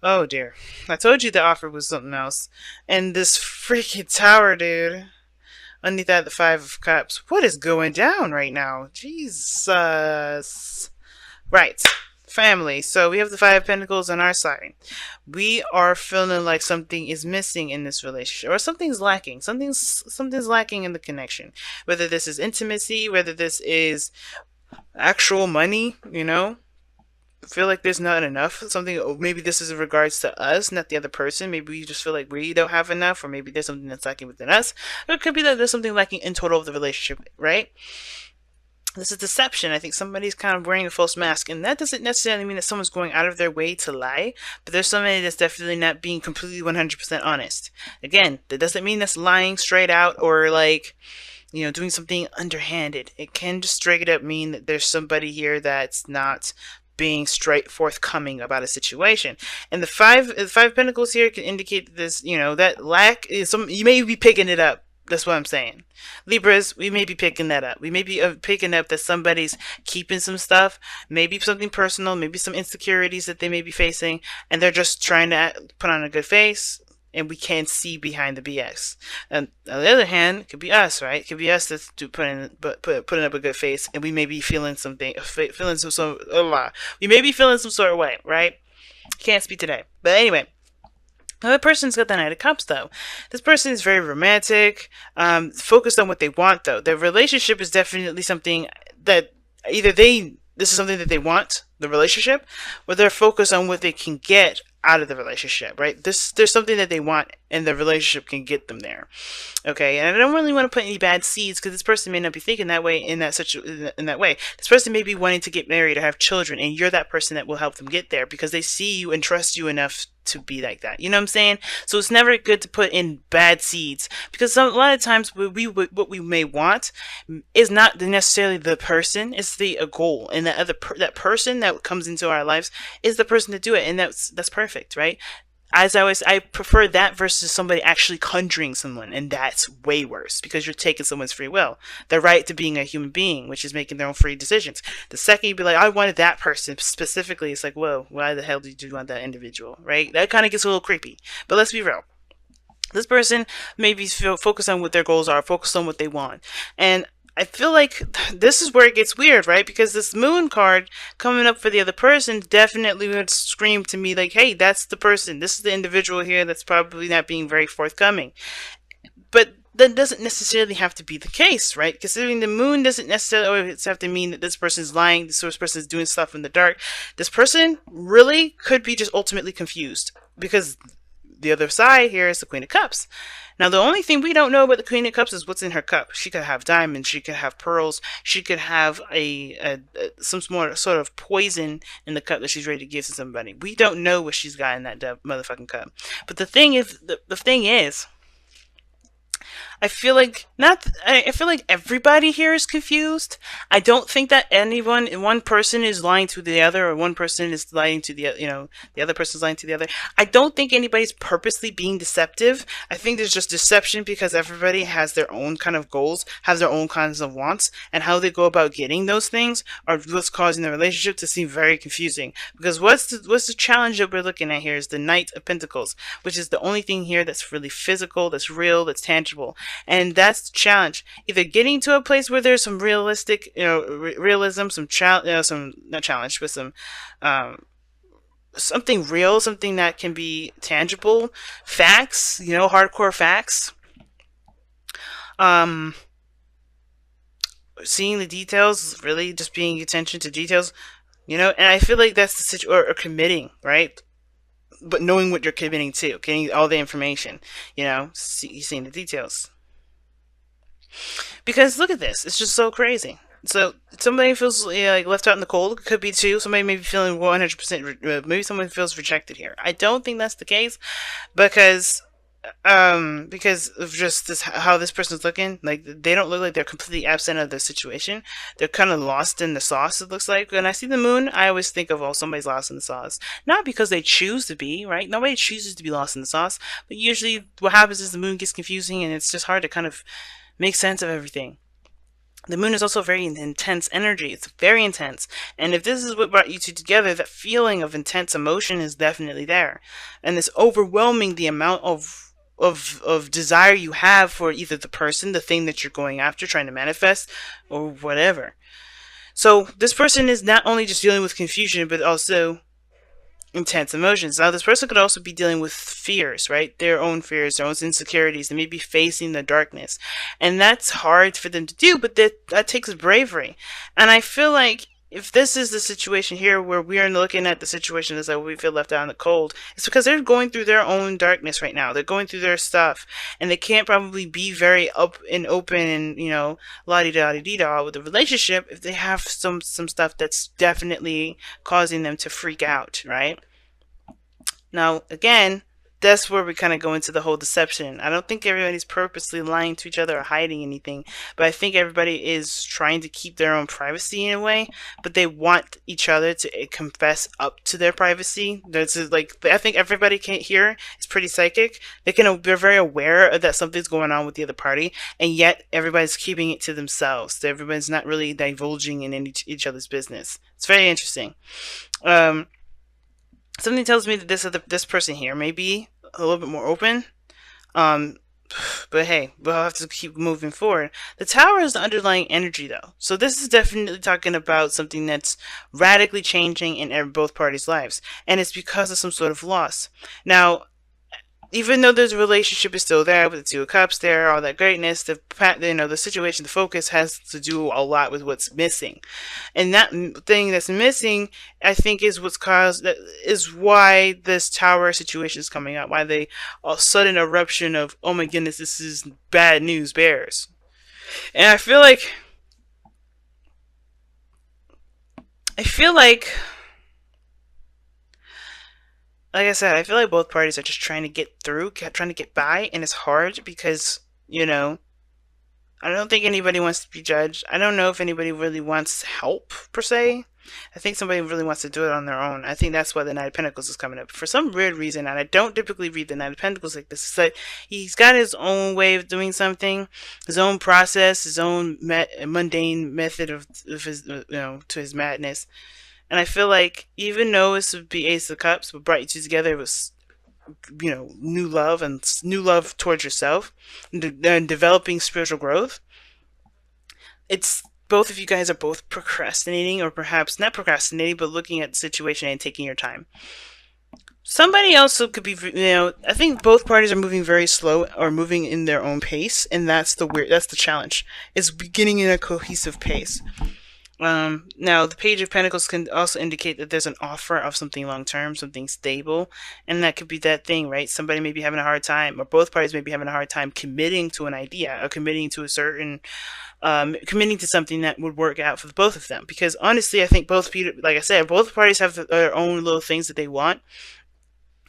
Oh dear. I told you the offer was something else. And this freaking tower, dude. Underneath that, the Five of Cups. What is going down right now? Jesus. Right. Family. So we have the Five of Pentacles on our side. We are feeling like something is missing in this relationship, or something's lacking. Something's lacking in the connection. Whether this is intimacy, whether this is actual money, feel like there's not enough. Something, maybe this is in regards to us, not the other person. Maybe we just feel like we don't have enough, or maybe there's something that's lacking within us. Or it could be that there's something lacking in total of the relationship, right? This is deception. I think somebody's kind of wearing a false mask, and that doesn't necessarily mean that someone's going out of their way to lie, but there's somebody that's definitely not being completely 100% honest. Again, that doesn't mean that's lying straight out, or like, doing something underhanded. It can just straight up mean that there's somebody here that's not being straight forthcoming about a situation. And the five pentacles here can indicate that this, that lack is some, you may be picking it up. That's what I'm saying. Libras, we may be picking that up. We may be picking up that somebody's keeping some stuff, maybe something personal, maybe some insecurities that they may be facing, and they're just trying to put on a good face, and we can't see behind the BS. And on the other hand, it could be us, right? It could be us that's putting up a good face, and we may be feeling something, we may be feeling some sort of way, right? Can't speak today, but anyway. Another person's got the Knight of Cups, though. This person is very romantic, focused on what they want, though. Their relationship is definitely something that this is something that they want, the relationship, or they're focused on what they can get out of the relationship, right? There's something that they want, and the relationship can get them there. Okay, and I don't really want to put any bad seeds, because this person may not be thinking that way in that way. This person may be wanting to get married or have children, and you're that person that will help them get there because they see you and trust you enough to be like that. You know what I'm saying? So it's never good to put in bad seeds, because a lot of times what we may want is not necessarily the person, it's the goal, and that person that comes into our lives is the person to do it, and that's perfect, right? As I prefer that versus somebody actually conjuring someone, and that's way worse because you're taking someone's free will, their right to being a human being, which is making their own free decisions. The second you be like, I wanted that person specifically, it's like, whoa, why the hell did you want that individual, right? That kind of gets a little creepy. But let's be real. This person maybe focused on what their goals are, focused on what they want, and I feel like this is where it gets weird, right? Because this moon card coming up for the other person definitely would scream to me like, hey, that's the person. This is the individual here that's probably not being very forthcoming. But that doesn't necessarily have to be the case, right? Considering the moon doesn't necessarily always have to mean that this person is lying, this person is doing stuff in the dark. This person really could be just ultimately confused, because the other side here is the Queen of Cups. Now, the only thing we don't know about the Queen of Cups is what's in her cup. She could have diamonds, she could have pearls, she could have some sort of poison in the cup that she's ready to give to somebody. We don't know what she's got in that motherfucking cup. But the thing is, the thing is, I feel like everybody here is confused. I don't think that one person is lying to the other, or one person is lying to the other person is lying to the other. I don't think anybody's purposely being deceptive. I think there's just deception because everybody has their own kind of goals, has their own kinds of wants, and how they go about getting those things are what's causing the relationship to seem very confusing. Because what's the challenge that we're looking at here is the Knight of Pentacles, which is the only thing here that's really physical, that's real, that's tangible. And that's the challenge. Either getting to a place where there's some realistic, realism, some not challenge, but some something real, something that can be tangible, facts, hardcore facts. Seeing the details, really just paying attention to details, and I feel like that's the situation, or committing, right? But knowing what you're committing to, getting all the information, seeing the details. Because look at this, it's just so crazy. So somebody feels like left out in the cold. It could be too. Somebody may be feeling 100%. Maybe someone feels rejected here. I don't think that's the case, because of just how this person's looking. Like, they don't look like they're completely absent of the situation. They're kind of lost in the sauce, it looks like. When I see the moon, I always think of, oh, somebody's lost in the sauce. Not because they choose to be, right? Nobody chooses to be lost in the sauce. But usually what happens is the moon gets confusing, and it's just hard to kind of make sense of everything. The moon is also very intense energy. It's very intense. And if this is what brought you two together, that feeling of intense emotion is definitely there. And it's overwhelming the amount of desire you have for either the person, the thing that you're going after, trying to manifest, or whatever. So this person is not only just dealing with confusion, but also intense emotions. Now, this person could also be dealing with fears, right? Their own fears, their own insecurities. They may be facing the darkness. And that's hard for them to do, but that takes bravery. And I feel like if this is the situation here where we are looking at the situation as like we feel left out in the cold, it's because they're going through their own darkness right now. They're going through their stuff, and they can't probably be very up and open and, you know, la di da di di da with the relationship if they have some stuff that's definitely causing them to freak out, right? Now, again, that's where we kind of go into the whole deception. I don't think everybody's purposely lying to each other or hiding anything, but I think everybody is trying to keep their own privacy in a way, but they want each other to confess up to their privacy. There's like, I think everybody here is pretty psychic. They're very aware that something's going on with the other party, and yet everybody's keeping it to themselves. Everybody's not really divulging in each other's business. It's very interesting. Something tells me that this person here may be a little bit more open. Um, but hey, we'll have to keep moving forward. The tower is the underlying energy, though. So this is definitely talking about something that's radically changing in both parties' lives. And it's because of some sort of loss. Now, even though there's a relationship is still there with the Two of Cups there, all that greatness, the situation, the focus has to do a lot with what's missing, and that thing that's missing, I think, is that is why this tower situation is coming up. Why they a sudden eruption of, oh my goodness, this is bad news bears, and I feel like I said, I feel like both parties are just trying to get through, trying to get by, and it's hard because, you know, I don't think anybody wants to be judged. I don't know if anybody really wants help, per se. I think somebody really wants to do it on their own. I think that's why the Knight of Pentacles is coming up. For some weird reason, and I don't typically read the Knight of Pentacles like this, it's like he's got his own way of doing something, his own process, his own mundane method of his, to his madness. And I feel like even though this would be Ace of Cups, what brought you two together was, new love and new love towards yourself and developing spiritual growth. It's both of you guys are both procrastinating, or perhaps not procrastinating, but looking at the situation and taking your time. Somebody else could be, I think both parties are moving very slow or moving in their own pace, and that's the challenge. It's beginning in a cohesive pace. Now, the Page of Pentacles can also indicate that there's an offer of something long-term, something stable, and that could be that thing, right? Somebody may be having a hard time, or both parties may be having a hard time committing to an idea, or committing to committing to something that would work out for both of them. Because honestly, I think like I said, both parties have their own little things that they want,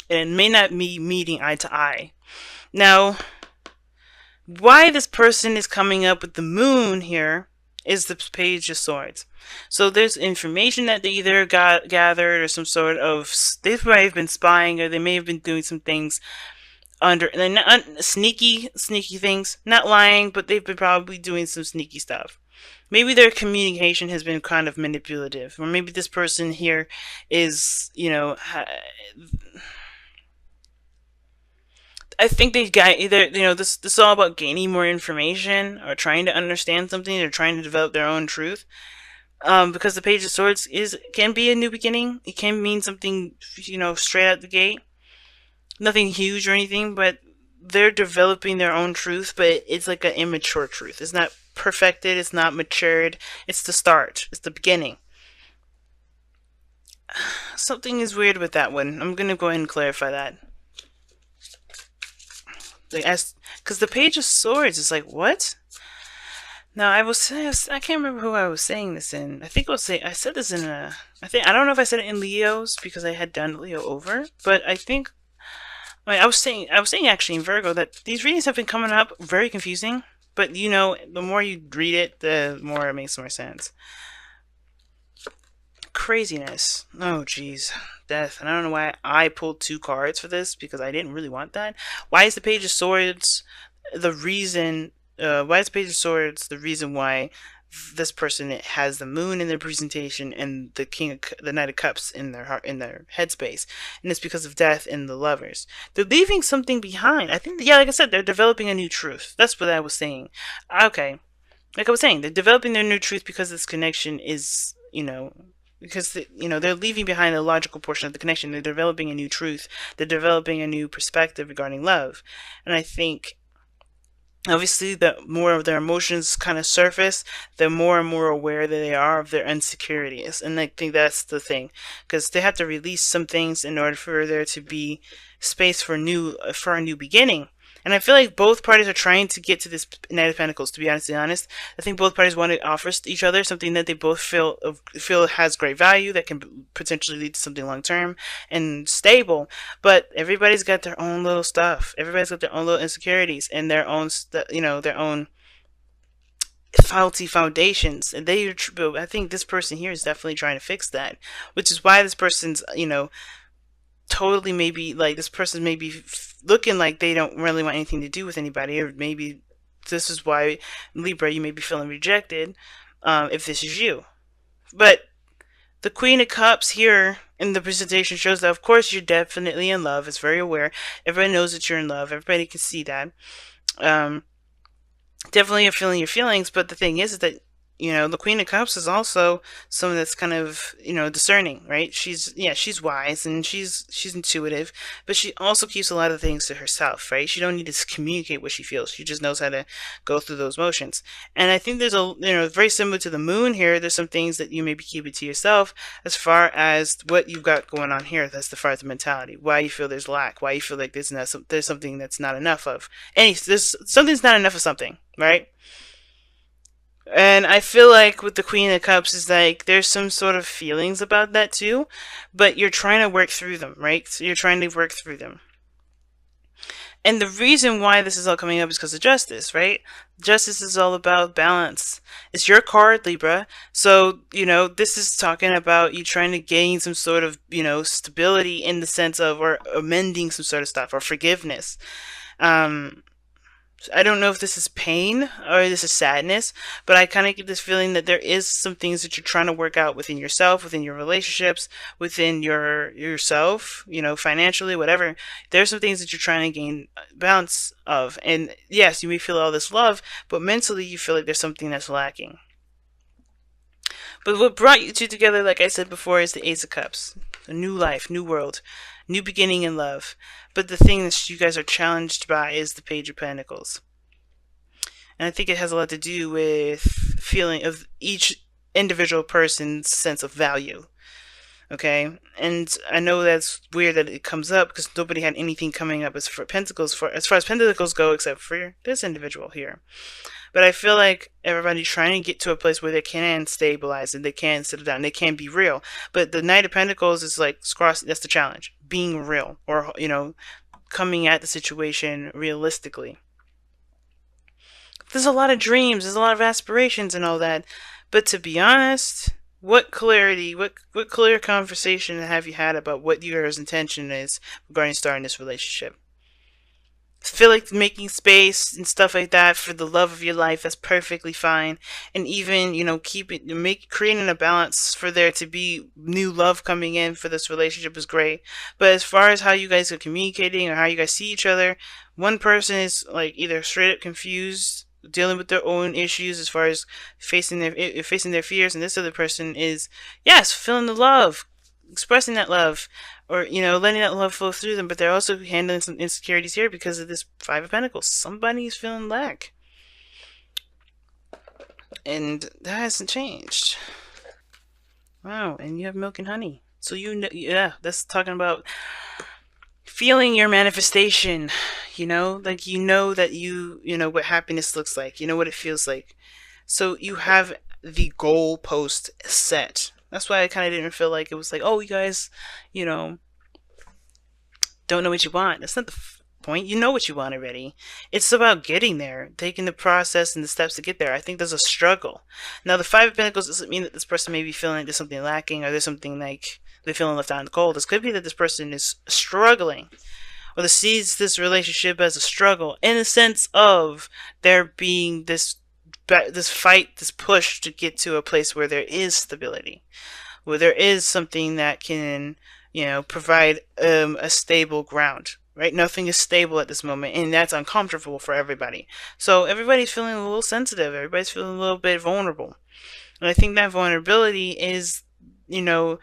and it may not be meeting eye to eye. Now, why this person is coming up with the moon here is the Page of Swords. So there's information that they either gathered, or some sort of, they may have been spying, or they may have been doing some things sneaky things, not lying, but they've been probably doing some sneaky stuff. Maybe their communication has been kind of manipulative, or maybe this person here is, I think they got either, this is all about gaining more information, or trying to understand something, or trying to develop their own truth. Because the Page of Swords can be a new beginning. It can mean something, straight out the gate. Nothing huge or anything, but they're developing their own truth, but it's like an immature truth. It's not perfected, it's not matured. It's the start. It's the beginning. Something is weird with that one. I'm gonna go ahead and clarify that. Because the Page of Swords is like, what? Now, I can't remember who I was saying this in. I said this in I don't know if I said it in Leo's, because I had done Leo over, but I was saying actually in Virgo that these readings have been coming up very confusing, but the more you read it, the more it makes more sense. Craziness. Oh, jeez. Death. And I don't know why I pulled 2 cards for this, because I didn't really want that. Why is the Page of Swords the reason? Why is the Page of Swords the reason why this person has the moon in their presentation and the Knight of Cups in their heart, in their headspace, and it's because of death in the lovers. They're leaving something behind. I think, yeah, like I said, they're developing a new truth. That's what I was saying. Okay, like I was saying, they're developing their new truth because this connection is, because they're leaving behind a logical portion of the connection. They're developing a new truth. They're developing a new perspective regarding love, and I think, obviously, the more of their emotions kind of surface, the more and more aware that they are of their insecurities. And I think that's the thing, because they have to release some things in order for there to be space for a new beginning. And I feel like both parties are trying to get to this Knight of Pentacles. To be honest, I think both parties want to offer each other something that they both feel has great value, that can potentially lead to something long term and stable. But everybody's got their own little stuff. Everybody's got their own little insecurities and their own, their own faulty foundations. And I think this person here is definitely trying to fix that, which is why this person's, totally, maybe like this person may be looking like they don't really want anything to do with anybody, or maybe this is why, Libra, you may be feeling rejected, if this is you. But the Queen of Cups here in the presentation shows that, of course, you're definitely in love. It's very aware. Everybody knows that you're in love. Everybody can see that. Definitely you're feeling your feelings, but the thing is that, the Queen of Cups is also someone that's kind of, discerning, right? She's wise and she's intuitive, but she also keeps a lot of things to herself, right? She don't need to communicate what she feels. She just knows how to go through those motions. And I think there's very similar to the moon here. There's some things that you maybe keep it to yourself as far as what you've got going on here. That's the far as the mentality. Why you feel there's lack. Why you feel like there's something that's not enough of. Something's not enough of something, right? And I feel like with the Queen of Cups is like there's some sort of feelings about that too, but you're trying to work through them, right? So you're trying to work through them. And the reason why this is all coming up is because of justice, right? Justice is all about balance. It's your card, Libra. So, this is talking about you trying to gain some sort of, stability in the sense of, or amending some sort of stuff, or forgiveness. I don't know if this is pain or this is sadness, but I kind of get this feeling that there is some things that you're trying to work out within yourself, within your relationships, within yourself, financially, whatever. There's some things that you're trying to gain balance of. And yes, you may feel all this love, but mentally you feel like there's something that's lacking. But what brought you two together, like I said before, is the Ace of Cups. A new life, new world, new beginning in love. But the thing that you guys are challenged by is the Page of Pentacles. And I think it has a lot to do with feeling of each individual person's sense of value. Okay? And I know that's weird that it comes up because nobody had anything coming up as far as Pentacles go except for this individual here. But I feel like everybody's trying to get to a place where they can stabilize and they can settle down. They can be real. But the Knight of Pentacles is like, that's the challenge. Being real, or, coming at the situation realistically. There's a lot of dreams. There's a lot of aspirations and all that. But to be honest, what clarity, what clear conversation have you had about what your intention is regarding starting this relationship? Feel like making space and stuff like that for the love of your life, that's perfectly fine. And even, creating a balance for there to be new love coming in for this relationship is great. But as far as how you guys are communicating or how you guys see each other, one person is like either straight up confused, dealing with their own issues as far as facing their fears, and this other person is, yes, feeling the love, expressing that love, or letting that love flow through them, but they're also handling some insecurities here because of this Five of Pentacles. Somebody's feeling lack, and that hasn't changed. Wow. And you have Milk and Honey, so that's talking about feeling your manifestation. Like that what happiness looks like, what it feels like. So you have the goal post set. That's why I kind of didn't feel like it was like, oh, you guys, don't know what you want. That's not the point. You know what you want already. It's about getting there, taking the process and the steps to get there. I think there's a struggle. Now, the Five of Pentacles doesn't mean that this person may be feeling like there's something lacking or there's something like they're feeling left out in the cold. This could be that this person is struggling, or that sees this relationship as a struggle in the sense of there being this this fight, this push to get to a place where there is stability, where there is something that can, provide a stable ground. Right? Nothing is stable at this moment, and that's uncomfortable for everybody. So everybody's feeling a little sensitive. Everybody's feeling a little bit vulnerable. And I think that vulnerability is, you know,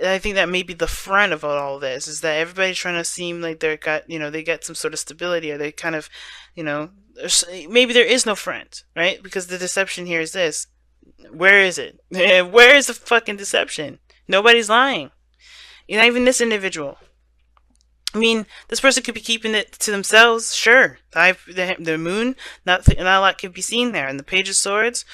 I think that may be the front of all this, is that everybody's trying to seem like they got some sort of stability, or they kind of, you know, maybe there is no front, right? Because the deception here is this. Where is it? Where is the fucking deception? Nobody's lying. Not even this individual. I mean, this person could be keeping it to themselves, sure. The moon, not a lot could be seen there. And the Page of Swords,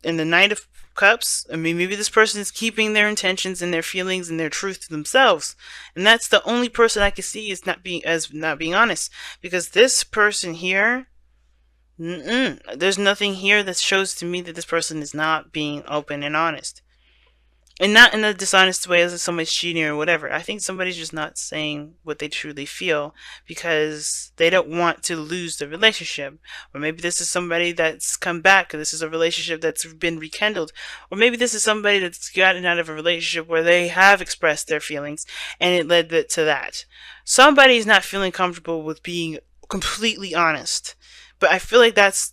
and the Knight of Cups, I mean, maybe this person is keeping their intentions and their feelings and their truth to themselves. And that's the only person I can see is not being honest. Because this person here, there's nothing here that shows to me that this person is not being open and honest. And not in a dishonest way as if somebody's cheating or whatever. I think somebody's just not saying what they truly feel because they don't want to lose the relationship. Or maybe this is somebody that's come back, or this is a relationship that's been rekindled. Or maybe this is somebody that's gotten out of a relationship where they have expressed their feelings and it led to that. Somebody's not feeling comfortable with being completely honest. But I feel like that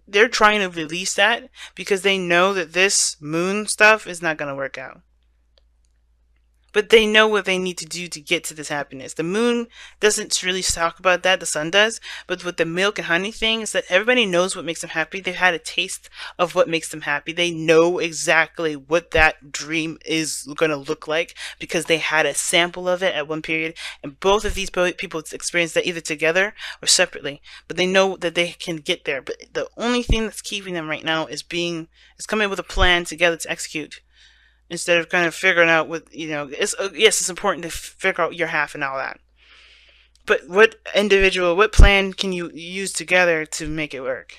they're trying to release that because they know that this moon stuff is not going to work out. But they know what they need to do to get to this happiness. The moon doesn't really talk about that. The sun does. But with the milk and honey thing, is that everybody knows what makes them happy. They've had a taste of what makes them happy. They know exactly what that dream is going to look like because they had a sample of it at one period. And both of these people experienced that either together or separately. But they know that they can get there. But the only thing that's keeping them right now is coming with a plan together to execute. Instead of kind of figuring out what, yes, it's important to figure out your half and all that. But what plan can you use together to make it work?